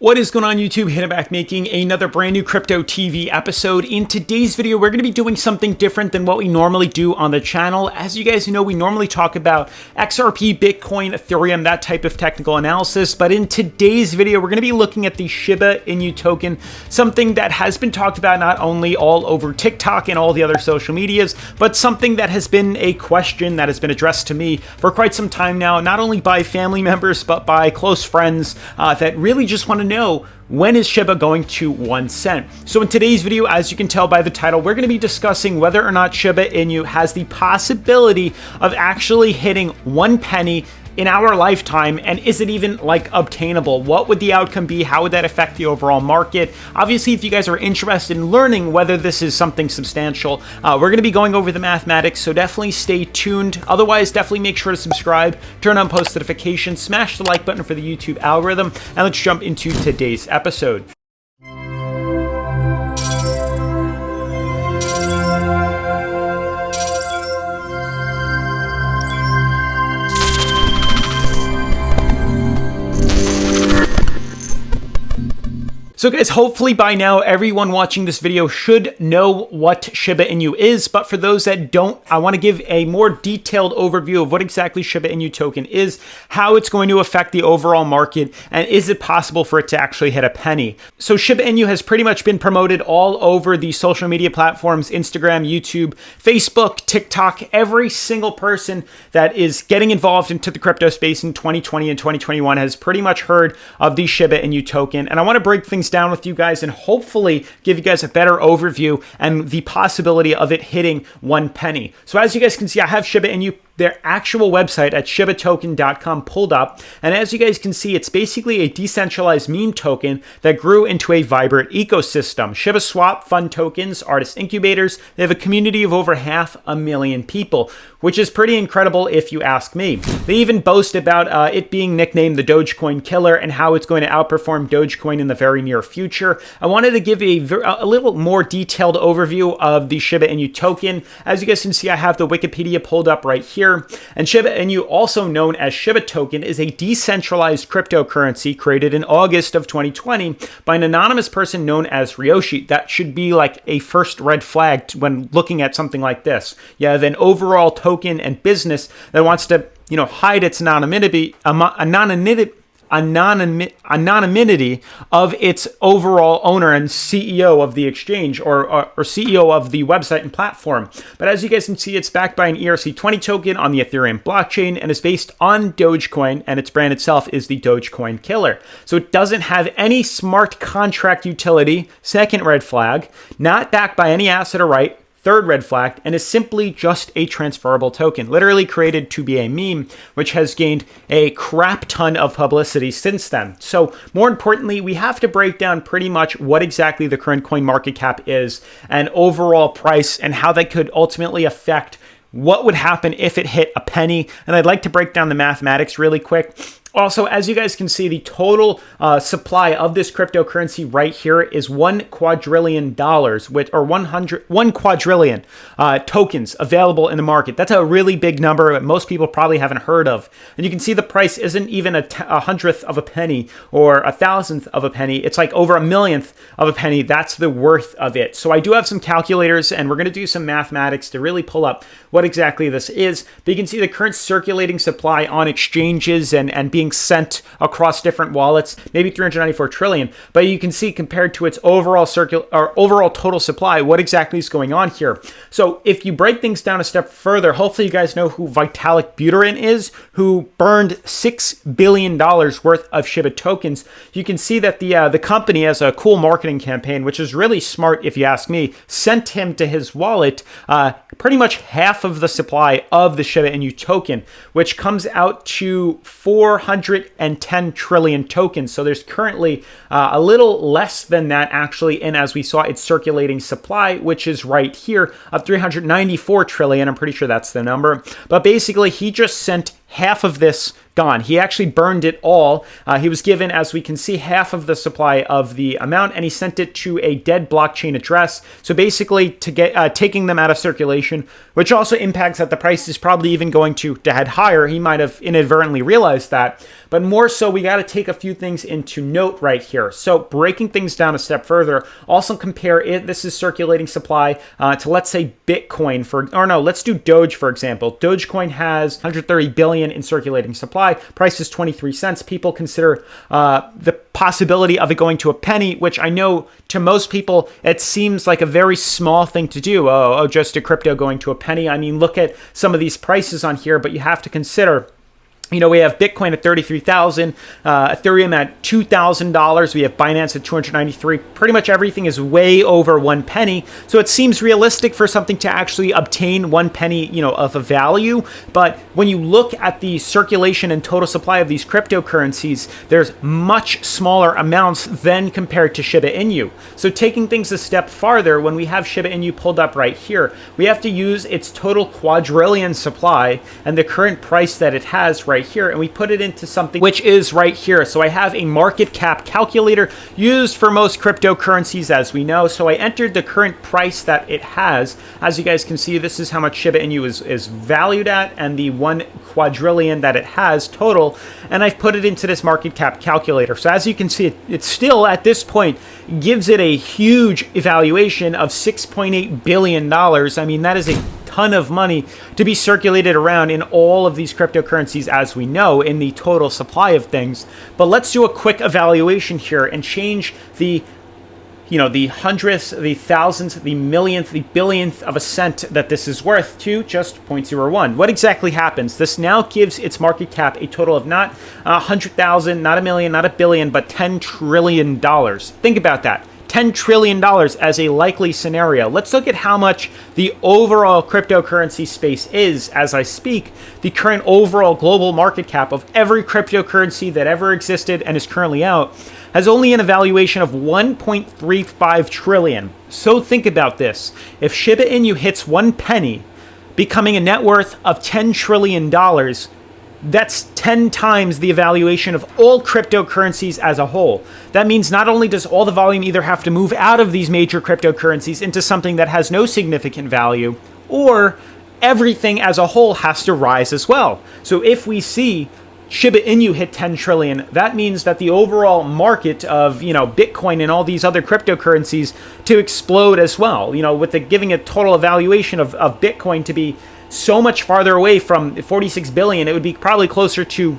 What is going on YouTube? Hannah back making another brand new Crypto TV episode. In today's video, we're going to be doing something different than what we normally do on the channel. As you guys know, we normally talk about XRP, Bitcoin, Ethereum, that type of technical analysis. But in today's video, we're going to be looking at the SHIBA INU token, something that has been talked about not only all over TikTok and all the other social medias, but something that has been a question that has been addressed to me for quite some time now, not only by family members, but by close friends that really just want to know, when is SHIBA going to 1 cent? So in today's video, as you can tell by the title, we're going to be discussing whether or not SHIBA INU has the possibility of actually hitting 1 penny in our lifetime, and is it even like obtainable? What would the outcome be? How would that affect the overall market? Obviously, if you guys are interested in learning whether this is something substantial, we're going to be going over the mathematics, so definitely stay tuned. Otherwise, definitely make sure to subscribe, turn on post notifications, smash the like button for the YouTube algorithm, and let's jump into today's episode. So guys, hopefully by now everyone watching this video should know what SHIBA INU is, but for those that don't, I want to give a more detailed overview of what exactly SHIBA INU token is, how it's going to affect the overall market, and is it possible for it to actually hit a penny. So SHIBA INU has pretty much been promoted all over the social media platforms, Instagram, YouTube, Facebook, TikTok. Every single person that is getting involved into the crypto space in 2020 and 2021 has pretty much heard of the SHIBA INU token, and I want to break things down with you guys and hopefully give you guys a better overview and the possibility of it hitting 1 penny. So as you guys can see, I have SHIBA INU, their actual website at shibatoken.com pulled up. And as you guys can see, it's basically a decentralized meme token that grew into a vibrant ecosystem. SHIBA Swap fund tokens, artist incubators, they have a community of over 500,000 people, which is pretty incredible if you ask me. They even boast about it being nicknamed the Dogecoin killer and how it's going to outperform Dogecoin in the very near future. I wanted to give a little more detailed overview of the SHIBA INU token. As you guys can see, I have the Wikipedia pulled up right here. And SHIBA INU, also known as SHIBA token, is a decentralized cryptocurrency created in August of 2020 by an anonymous person known as Ryoshi. That should be like a first red flag when looking at something like this. You have an overall token and business that wants to, hide its anonymity of its overall owner and CEO of the exchange or CEO of the website and platform. But as you guys can see, it's backed by an ERC20 token on the Ethereum blockchain and is based on Dogecoin, and its brand itself is the Dogecoin killer. So it doesn't have any smart contract utility, second red flag, not backed by any asset or right, third red flag, and is simply just a transferable token, literally created to be a meme, which has gained a crap ton of publicity since then. So more importantly, we have to break down pretty much what exactly the current coin market cap is and overall price and how that could ultimately affect what would happen if it hit a penny. And I'd like to break down the mathematics really quick. Also, as you guys can see, the total supply of this cryptocurrency right here is $1 quadrillion, or 1 quadrillion tokens available in the market. That's a really big number that most people probably haven't heard of. And you can see the price isn't even a hundredth of a penny or a thousandth of a penny. It's like over a millionth of a penny. That's the worth of it. So I do have some calculators, and we're going to do some mathematics to really pull up what exactly this is. But you can see the current circulating supply on exchanges and being sent across different wallets, maybe 394 trillion. But you can see compared to its overall total supply, what exactly is going on here. So if you break things down a step further, hopefully you guys know who Vitalik Buterin is, who burned $6 billion worth of SHIBA tokens. You can see that the company has a cool marketing campaign, which is really smart if you ask me, sent him to his wallet pretty much half of the supply of the SHIBA INU token, which comes out to 410 trillion tokens. So there's currently a little less than that actually, and as we saw, its circulating supply, which is right here, of 394 trillion. I'm pretty sure that's the number. But basically, he just sent half of this gone. He actually burned it all. He was given, as we can see, half of the supply of the amount, and he sent it to a dead blockchain address. So basically, to get taking them out of circulation, which also impacts that the price is probably even going to head higher. He might have inadvertently realized that. but more so we got to take a few things into note right here. So breaking things down a step further, also compare it, this is circulating supply, to let's say Bitcoin let's do Doge for example. Dogecoin has 130 billion in circulating supply, price is 23 cents. People consider the possibility of it going to a penny, which I know to most people it seems like a very small thing to do. Just a crypto going to a penny. I mean, look at some of these prices on here, but you have to consider, you know, we have Bitcoin at 33,000, Ethereum at $2,000. We have Binance at 293. Pretty much everything is way over 1 penny. So it seems realistic for something to actually obtain 1 penny, you know, of a value. But when you look at the circulation and total supply of these cryptocurrencies, there's much smaller amounts than compared to Shiba Inu. So taking things a step farther, when we have Shiba Inu pulled up right here, we have to use its total quadrillion supply and the current price that it has right here, and we put it into something which is right here. So I have a market cap calculator used for most cryptocurrencies, as we know. So I entered the current price that it has. As you guys can see, this is how much Shiba Inu is valued at, and the 1 quadrillion that it has total, and I've put it into this market cap calculator. So as you can see, it still at this point gives it a huge evaluation of $6.8 billion. I mean, that is a ton of money to be circulated around in all of these cryptocurrencies, as we know, in the total supply of things. But let's do a quick evaluation here and change the, you know, the hundredths, the thousandth, the millionth, the billionth of a cent that this is worth to just 0.01. What exactly happens? This now gives its market cap a total of not 100,000, not a million, not a billion, but $10 trillion. Think about that. $10 trillion as a likely scenario. Let's look at how much the overall cryptocurrency space is as I speak. The current overall global market cap of every cryptocurrency that ever existed and is currently out has only an evaluation of 1.35 trillion. So think about this. If Shiba Inu hits 1 penny, becoming a net worth of $10 trillion, that's 10 times the evaluation of all cryptocurrencies as a whole. That means not only does all the volume either have to move out of these major cryptocurrencies into something that has no significant value, or everything as a whole has to rise as well. So if we see Shiba Inu hit 10 trillion, that means that the overall market of, you know, Bitcoin and all these other cryptocurrencies to explode as well. You know, with giving a total evaluation of Bitcoin to be so much farther away from 46 billion, it would be probably closer to,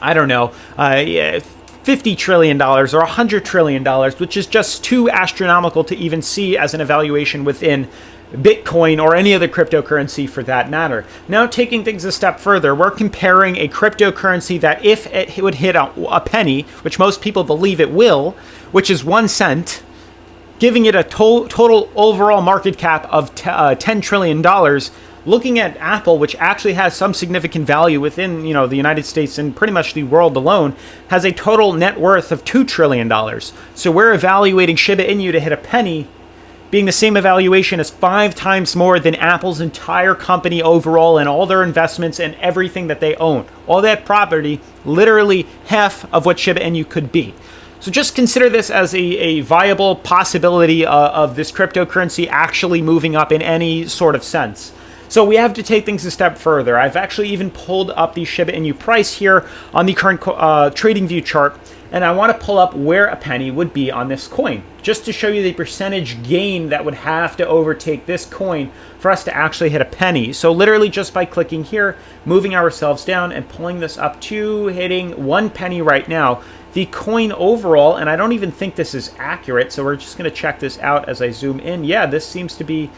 I don't know, $50 trillion or $100 trillion, which is just too astronomical to even see as an evaluation within Bitcoin or any other cryptocurrency for that matter. Now, taking things a step further, we're comparing a cryptocurrency that if it would hit a penny, which most people believe it will, which is 1 cent, giving it a total overall market cap of $10 trillion. Looking at Apple, which actually has some significant value within, you know, the United States and pretty much the world alone, has a total net worth of $2 trillion. So we're evaluating Shiba Inu to hit a penny, being the same evaluation as 5 times more than Apple's entire company overall and all their investments and everything that they own. All that property, literally half of what Shiba Inu could be. So just consider this as a viable possibility of this cryptocurrency actually moving up in any sort of sense. So we have to take things a step further. I've actually even pulled up the Shiba Inu price here on the current TradingView chart, and I want to pull up where a penny would be on this coin, just to show you the percentage gain that would have to overtake this coin for us to actually hit a penny. So literally just by clicking here, moving ourselves down and pulling this up to hitting 1 penny right now, the coin overall, and I don't even think this is accurate, so we're just going to check this out as I zoom in. Yeah, this seems to be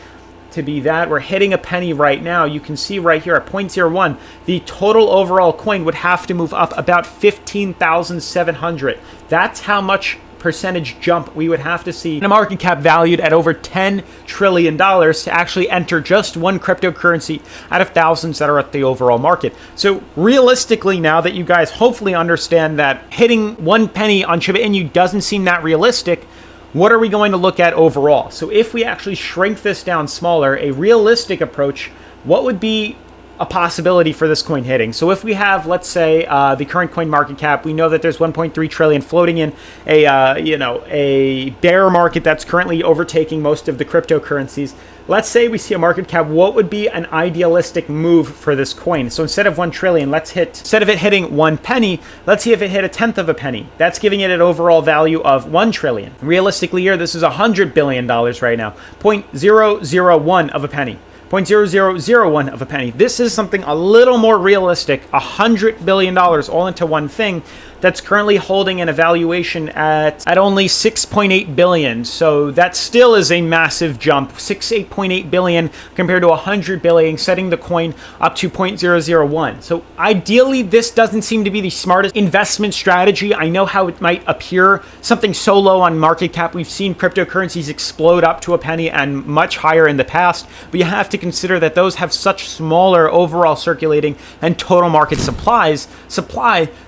that. We're hitting a penny right now. You can see right here at 0.01, the total overall coin would have to move up about 15,700. That's how much percentage jump we would have to see in a market cap valued at over $10 trillion to actually enter just one cryptocurrency out of thousands that are at the overall market. So realistically, now that you guys hopefully understand that hitting 1 penny on Shiba Inu doesn't seem that realistic, what are we going to look at overall? So if we actually shrink this down smaller, a realistic approach, what would be a possibility for this coin hitting. So if we have, let's say, the current coin market cap, we know that there's 1.3 trillion floating in a bear market that's currently overtaking most of the cryptocurrencies. Let's say we see a market cap. What would be an idealistic move for this coin? So instead of 1 trillion, instead of it hitting 1 penny, let's see if it hit a tenth of a penny. That's giving it an overall value of 1 trillion. Realistically here, this is $100 billion right now. 0.001 of a penny. 0.0001 of a penny. This is something a little more realistic. $100 billion all into one thing that's currently holding an evaluation at only 6.8 billion. So that still is a massive jump. 8.8 billion compared to 100 billion, setting the coin up to 0.001. So ideally, this doesn't seem to be the smartest investment strategy. I know how it might appear something so low on market cap. We've seen cryptocurrencies explode up to a penny and much higher in the past, but you have to consider that those have such smaller overall circulating and total market supply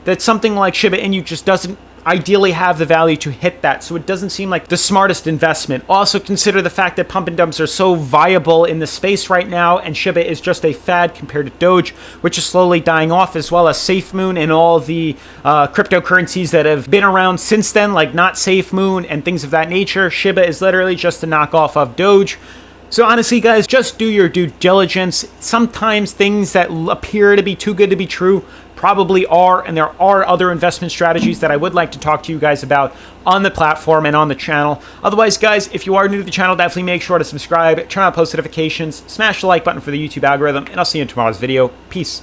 that something like SHIBA INU just doesn't ideally have the value to hit that. So it doesn't seem like the smartest investment. Also consider the fact that pump and dumps are so viable in the space right now, and SHIBA is just a fad compared to Doge, which is slowly dying off, as well as SafeMoon and all the cryptocurrencies that have been around since then, like Not SafeMoon and things of that nature. SHIBA is literally just a knockoff of Doge. So honestly, guys, just do your due diligence. Sometimes things that appear to be too good to be true probably are, and there are other investment strategies that I would like to talk to you guys about on the platform and on the channel. Otherwise, guys, if you are new to the channel, definitely make sure to subscribe, turn on post notifications, smash the like button for the YouTube algorithm, and I'll see you in tomorrow's video. Peace.